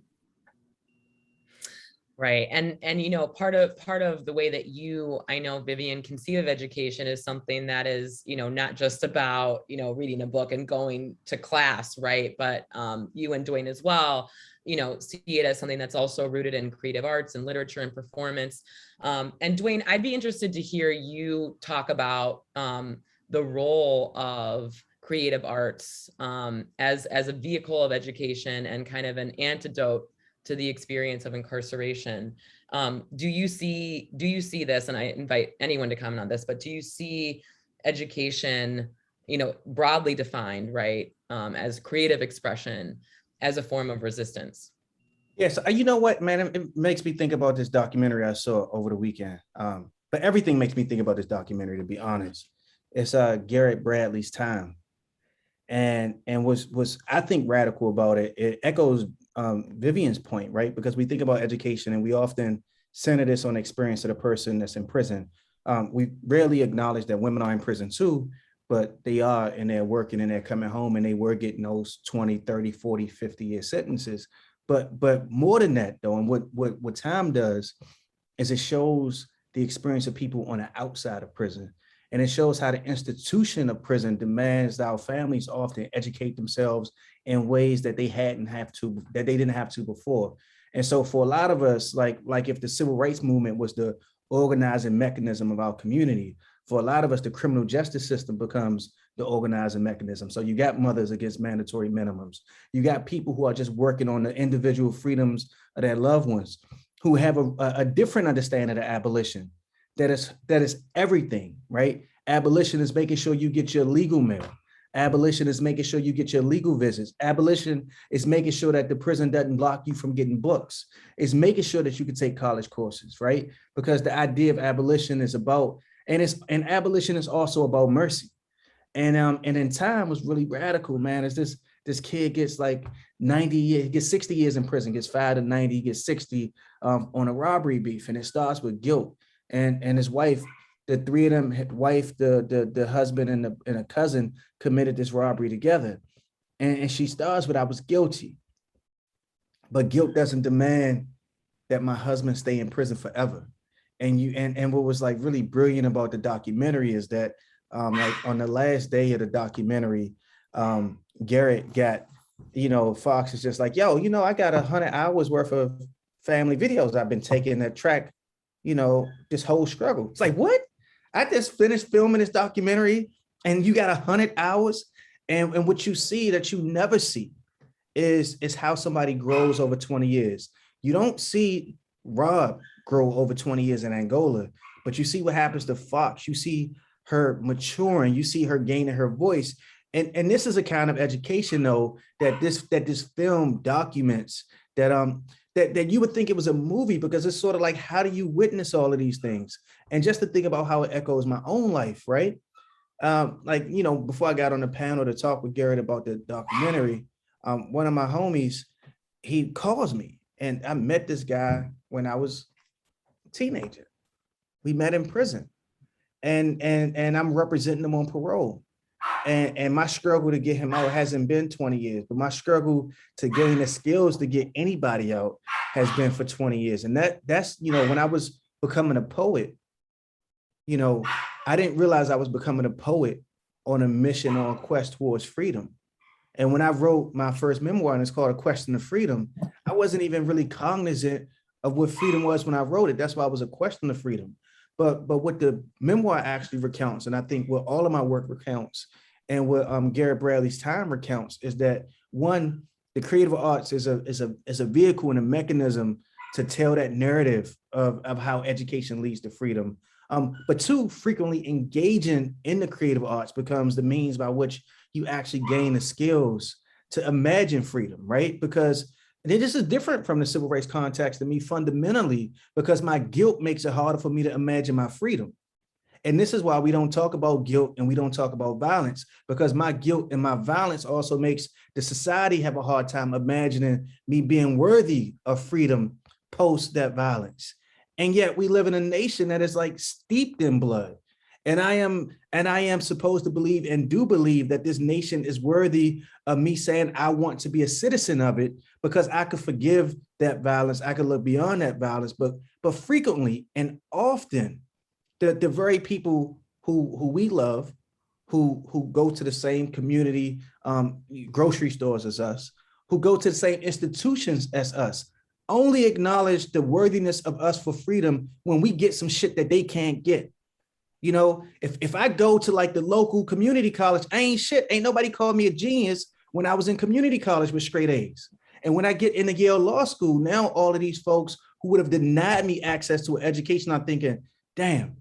Right. And you know, part of the way that you, I know, Vivian, conceive of education is something that is, you know, not just about, you know, reading a book and going to class, right? But you and Dwayne as well, you know, see it as something that's also rooted in creative arts and literature and performance. And Dwayne, I'd be interested to hear you talk about the role of creative arts as a vehicle of education and kind of an antidote to the experience of incarceration. Do you see this, and I invite anyone to comment on this, but do you see education, broadly defined, right, as creative expression, as a form of resistance? Yes, you know what, man, it makes me think about this documentary I saw over the weekend. But everything makes me think about this documentary, to be honest. It's Garrett Bradley's Time. And was I think radical about it. It echoes Vivian's point, right? Because we think about education and we often center this on the experience of the person that's in prison. We rarely acknowledge that women are in prison too, but they are, and they're working and they're coming home and they were getting those 20, 30, 40, 50-year sentences. But more than that though, and what Time does is it shows the experience of people on the outside of prison. And it shows how the institution of prison demands that our families often educate themselves in ways that they didn't have to before. And so for a lot of us, like if the civil rights movement was the organizing mechanism of our community, for a lot of us, the criminal justice system becomes the organizing mechanism. So you got mothers against mandatory minimums. You got people who are just working on the individual freedoms of their loved ones, who have a different understanding of abolition. That is everything, right? Abolition is making sure you get your legal mail. Abolition is making sure you get your legal visits. Abolition is making sure that the prison doesn't block you from getting books. It's making sure that you can take college courses, right? Because the idea of abolition is about, and abolition is also about mercy. And in Time was really radical, man. It's this kid gets like 90 years, gets 60 years in prison, gets 5 to 90, gets 60 on a robbery beef, and it starts with guilt. And his wife, the three of them, the husband and a cousin committed this robbery together. And she starts with, I was guilty. But guilt doesn't demand that my husband stay in prison forever. And what was like really brilliant about the documentary is that like on the last day of the documentary, Garrett got, Fox is just like, yo, I got 100 hours worth of family videos I've been taking that track, this whole struggle. It's like, what? I just finished filming this documentary and you got 100 hours. And what you see that you never see is how somebody grows over 20 years. You don't see Rob grow over 20 years in Angola, but you see what happens to Fox. You see her maturing, you see her gaining her voice. And this is a kind of education though, that this film documents, that you would think it was a movie, because it's sort of like, how do you witness all of these things? And just to think about how it echoes my own life, right? Before I got on the panel to talk with Garrett about the documentary, one of my homies, he calls me, and I met this guy when I was a teenager. We met in prison, and I'm representing him on parole. And my struggle to get him out hasn't been 20 years, but my struggle to gain the skills to get anybody out has been for 20 years. And that's, when I was becoming a poet, I didn't realize I was becoming a poet on a mission or a quest towards freedom. And when I wrote my first memoir, and it's called A Question of Freedom, I wasn't even really cognizant of what freedom was when I wrote it. That's why it was a question of freedom. But what the memoir actually recounts, and I think what all of my work recounts, and what Garrett Bradley's Time recounts, is that one, the creative arts is a vehicle and a mechanism to tell that narrative of how education leads to freedom. But two, frequently engaging in the creative arts becomes the means by which you actually gain the skills to imagine freedom, right? Because this is different from the civil rights context to me fundamentally, because my guilt makes it harder for me to imagine my freedom. And this is why we don't talk about guilt and we don't talk about violence, because my guilt and my violence also makes the society have a hard time imagining me being worthy of freedom post that violence. And yet we live in a nation that is like steeped in blood. And I am supposed to believe and do believe that this nation is worthy of me saying I want to be a citizen of it, because I could forgive that violence. I could look beyond that violence, but frequently and often the very people who we love, who go to the same community grocery stores as us, who go to the same institutions as us, only acknowledge the worthiness of us for freedom when we get some shit that they can't get. If I go to like the local community college, I ain't shit. Ain't nobody called me a genius when I was in community college with straight A's. And when I get into Yale Law School, now all of these folks who would have denied me access to an education, I'm thinking, damn,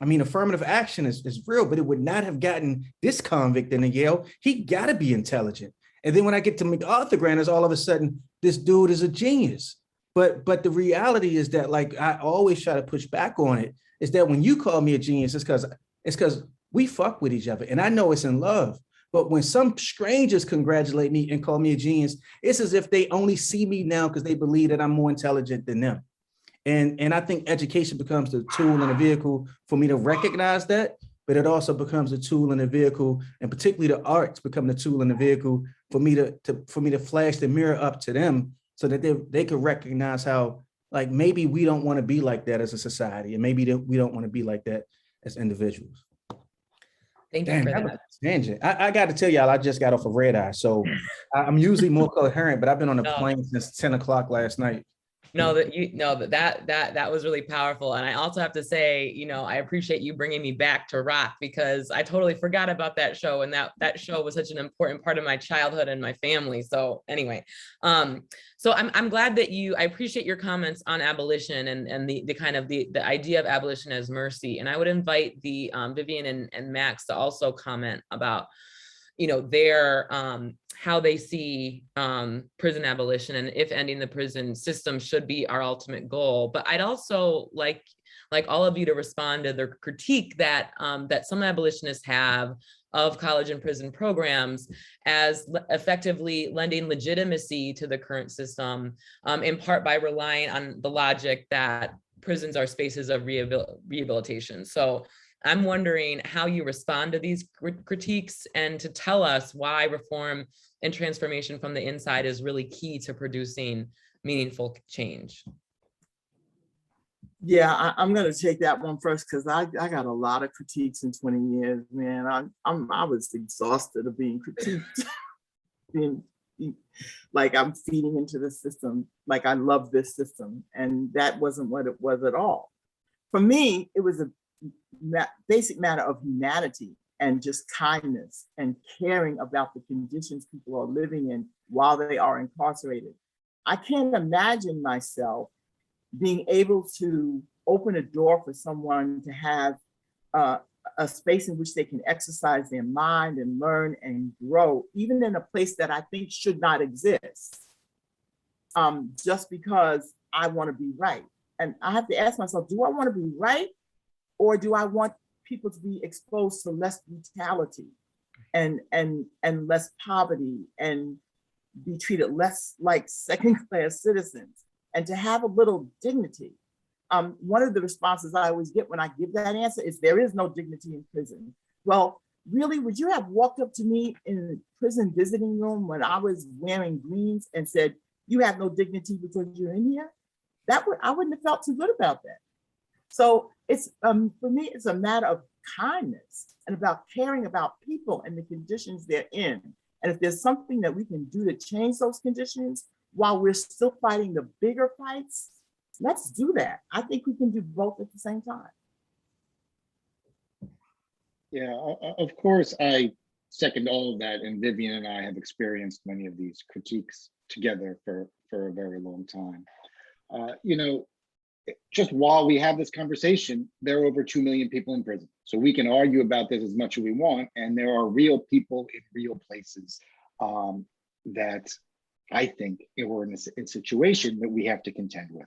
I mean, affirmative action is real, but it would not have gotten this convict into Yale. He got to be intelligent. And then when I get to MacArthur granters, all of a sudden, this dude is a genius. But the reality is that, like, I always try to push back on it, is that when you call me a genius, it's because we fuck with each other. And I know it's in love. But when some strangers congratulate me and call me a genius, it's as if they only see me now because they believe that I'm more intelligent than them. And I think education becomes the tool and the vehicle for me to recognize that, but it also becomes a tool and a vehicle, and particularly the arts become the tool and the vehicle for me to flash the mirror up to them so that they could recognize how, like, maybe we don't want to be like that as a society, and maybe we don't want to be like that as individuals. Thank you for that. Tangent. I got to tell y'all, I just got off a red eye, so I'm usually more coherent, but I've been on a plane since 10 o'clock last night. No, that was really powerful. And I also have to say, you know, I appreciate you bringing me back to rock, because I totally forgot about that show. And that show was such an important part of my childhood and my family. So anyway, so I'm glad that I appreciate your comments on abolition and the kind of the idea of abolition as mercy. And I would invite the Vivian and Max to also comment about, you know, their how they see prison abolition, and if ending the prison system should be our ultimate goal. But I'd also like all of you to respond to the critique that that some abolitionists have of college and prison programs as effectively lending legitimacy to the current system, in part by relying on the logic that prisons are spaces of rehabilitation. So I'm wondering how you respond to these critiques, and to tell us why reform and transformation from the inside is really key to producing meaningful change. Yeah, I'm going to take that one first, because I got a lot of critiques in 20 years, man. I was exhausted of being critiqued. Like I'm feeding into the system, like I love this system, and that wasn't what it was at all. For me, it was a basic matter of humanity and just kindness and caring about the conditions people are living in while they are incarcerated. I can't imagine myself being able to open a door for someone to have a space in which they can exercise their mind and learn and grow, even in a place that I think should not exist, just because I want to be right. And I have to ask myself, do I want to be right? Or do I want people to be exposed to less brutality and less poverty, and be treated less like second-class citizens, and to have a little dignity? One of the responses I always get when I give that answer is, there is no dignity in prison. Well, really, would you have walked up to me in a prison visiting room when I was wearing greens and said, you have no dignity because you're in here? I wouldn't have felt too good about that. So it's for me, it's a matter of kindness and about caring about people and the conditions they're in. And if there's something that we can do to change those conditions while we're still fighting the bigger fights, let's do that. I think we can do both at the same time. Yeah, of course, I second all of that. And Vivian and I have experienced many of these critiques together for a very long time. You know, just while we have this conversation, there are over 2 million people in prison. So we can argue about this as much as we want. And there are real people in real places that I think we're in a situation that we have to contend with.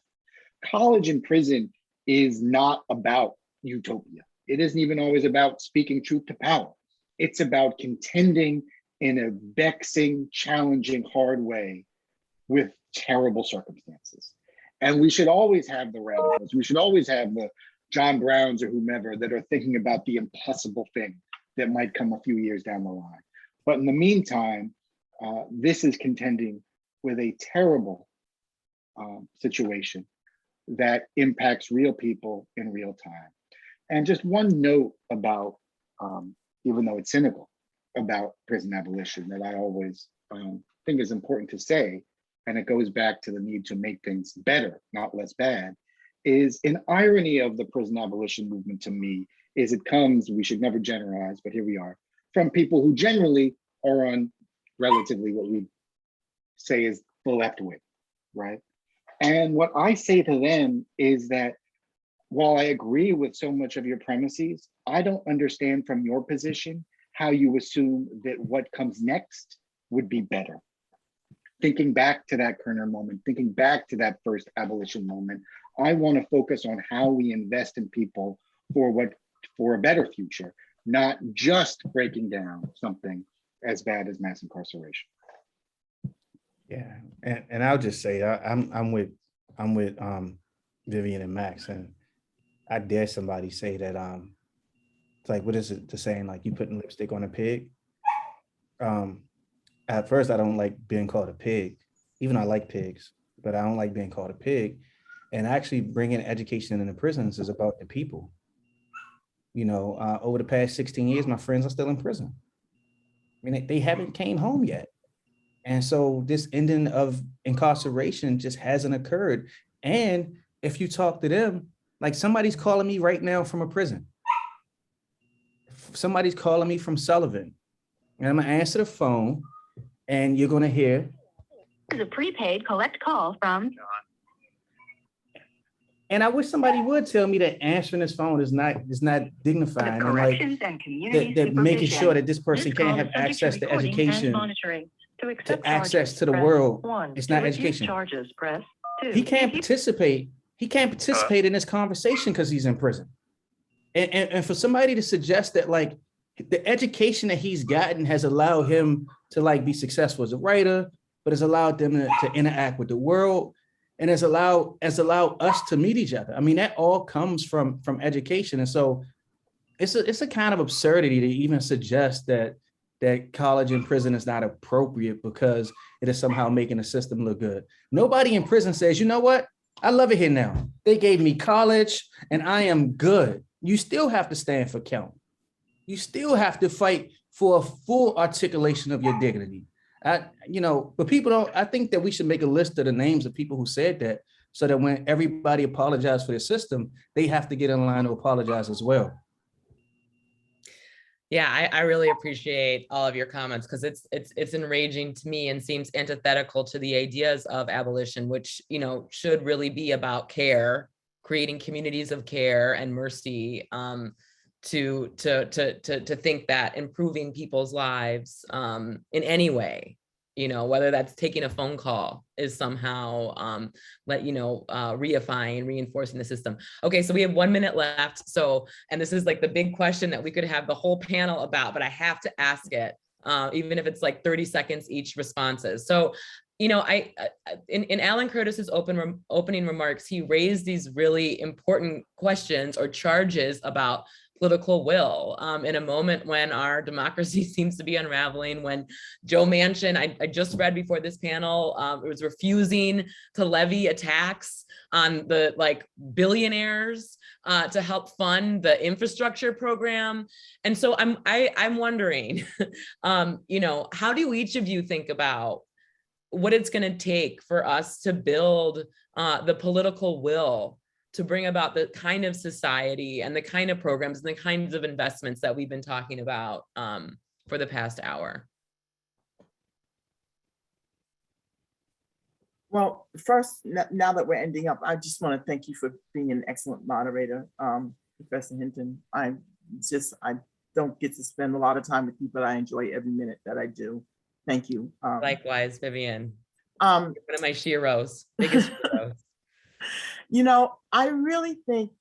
College and prison is not about utopia. It isn't even always about speaking truth to power. It's about contending in a vexing, challenging, hard way with terrible circumstances. And we should always have the radicals. We should always have the John Browns or whomever that are thinking about the impossible thing that might come a few years down the line. But in the meantime, this is contending with a terrible situation that impacts real people in real time. And just one note about, even though it's cynical, about prison abolition that I always think is important to say, and it goes back to the need to make things better, not less bad, is an irony of the prison abolition movement to me is it comes, we should never generalize, but here we are, from people who generally are on relatively what we say is left with, right? And what I say to them is that while I agree with so much of your premises, I don't understand from your position how you assume that what comes next would be better. Thinking back to that Kerner moment, thinking back to that first abolition moment, I want to focus on how we invest in people for a better future, not just breaking down something as bad as mass incarceration. Yeah, and I'll just say I'm with Vivian and Max, and I dare somebody say that it's like, what is it, the saying, like you putting lipstick on a pig? At first I don't like being called a pig, even though I like pigs, but I don't like being called a pig. And actually bringing education into prisons is about the people. You know, over the past 16 years, my friends are still in prison. I mean, they haven't came home yet. And so this ending of incarceration just hasn't occurred. And if you talk to them, like somebody's calling me right now from a prison. Somebody's calling me from Sullivan. And I'm gonna answer the phone and you're gonna hear. This is a prepaid collect call from. And I wish somebody would tell me that answering this phone is not dignifying, and like that making sure that this person can't have access to education, to access to the world. It's not education. He can't participate. He can't participate in this conversation because he's in prison. And for somebody to suggest that like the education that he's gotten has allowed him to like be successful as a writer, but has allowed them to interact with the world, and has allowed us to meet each other. I mean, that all comes from education. And so it's a kind of absurdity to even suggest that college and prison is not appropriate because it is somehow making the system look good. Nobody in prison says, you know what? I love it here now. They gave me college and I am good. You still have to stand for count. You still have to fight for a full articulation of your dignity. But people don't, I think that we should make a list of the names of people who said that, so that when everybody apologizes for the system, they have to get in line to apologize as well. Yeah, I really appreciate all of your comments, because it's enraging to me and seems antithetical to the ideas of abolition, which, you know, should really be about care, creating communities of care and mercy, to think that improving people's lives in any way, you know, whether that's taking a phone call, is somehow reifying and reinforcing the system. Okay, so we have 1 minute left. So, and this is like the big question that we could have the whole panel about, but I have to ask it, even if it's like 30 seconds each responses. So, you know, in Alan Curtis's opening remarks, he raised these really important questions or charges about political will in a moment when our democracy seems to be unraveling, when Joe Manchin, I just read before this panel, was refusing to levy a tax on the billionaires to help fund the infrastructure program. And so I'm wondering, how do each of you think about what it's going to take for us to build the political will to bring about the kind of society and the kind of programs and the kinds of investments that we've been talking about for the past hour? Well, first, now that we're ending up, I just want to thank you for being an excellent moderator, Professor Hinton. I don't get to spend a lot of time with you, but I enjoy every minute that I do. Thank you. Likewise, Vivian. One of my sheroes, biggest heroes. You know, I really think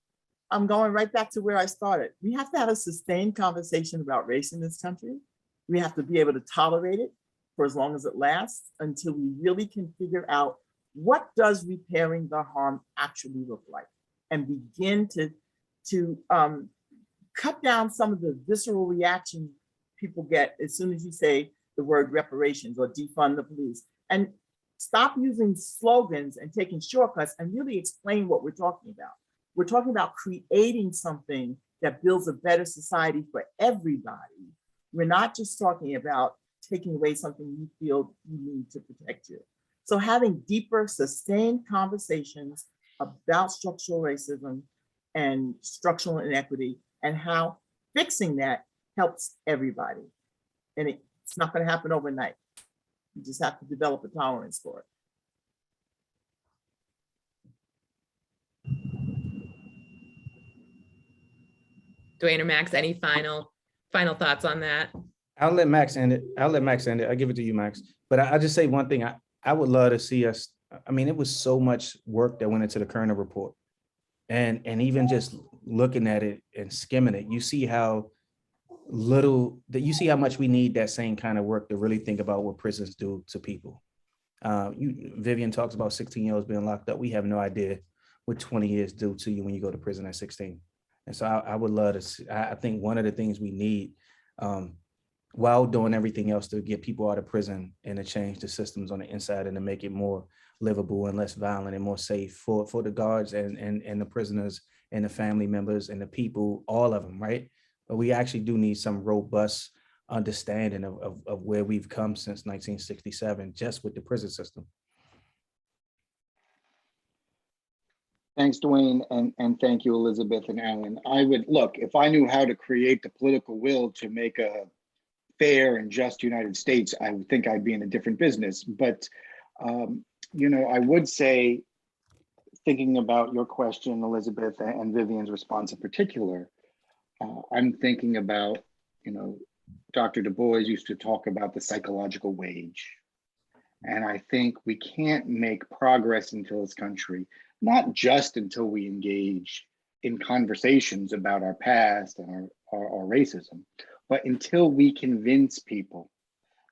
I'm going right back to where I started. We have to have a sustained conversation about race in this country. We have to be able to tolerate it for as long as it lasts, until we really can figure out what does repairing the harm actually look like, and begin to cut down some of the visceral reaction people get as soon as you say the word reparations or defund the police, and stop using slogans and taking shortcuts and really explain what we're talking about. We're talking about creating something that builds a better society for everybody. We're not just talking about taking away something you feel you need to protect you. So having deeper, sustained conversations about structural racism and structural inequity, and how fixing that helps everybody. And it's not going to happen overnight. You just have to develop a tolerance for it. Dwayne or Max, any final thoughts on that? I'll let Max end it. I'll give it to you, Max. But I'll just say one thing. I would love to see us. I mean, it was so much work that went into the Kerner report. And even just looking at it and skimming it, you see how much we need that same kind of work to really think about what prisons do to people. Vivian talks about 16-year-olds being locked up. We have no idea what 20 years do to you when you go to prison at 16. And so I would love to see, I think one of the things we need, while doing everything else to get people out of prison and to change the systems on the inside and to make it more livable and less violent and more safe for the guards and the prisoners and the family members and the people, all of them, right? But we actually do need some robust understanding of where we've come since 1967, just with the prison system. Thanks, Dwayne, and thank you, Elizabeth and Alan. I would, look, if I knew how to create the political will to make a fair and just United States, I would think I'd be in a different business. But, you know, I would say, thinking about your question, Elizabeth, and Vivian's response in particular, I'm thinking about, you know, Dr. Du Bois used to talk about the psychological wage. And I think we can't make progress into this country, not just until we engage in conversations about our past and our racism, but until we convince people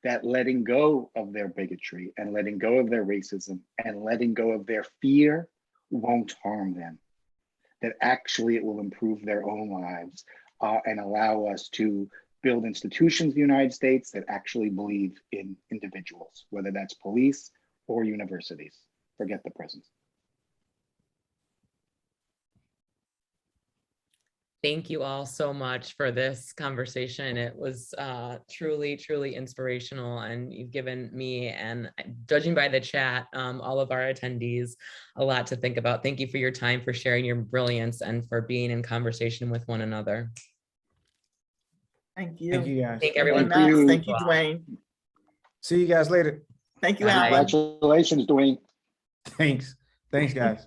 that letting go of their bigotry and letting go of their racism and letting go of their fear won't harm them, that actually it will improve their own lives and allow us to build institutions in the United States that actually believe in individuals, whether that's police or universities. Forget the prisons. Thank you all so much for this conversation. It was truly, truly inspirational, and you've given me, and judging by the chat, all of our attendees, a lot to think about. Thank you for your time, for sharing your brilliance, and for being in conversation with one another. Thank you. Thank you, guys. Thank everyone. Max, you. thank you, Dwayne. See you guys later. Thank you, Bye. Alan. Congratulations, Dwayne. Thanks, guys.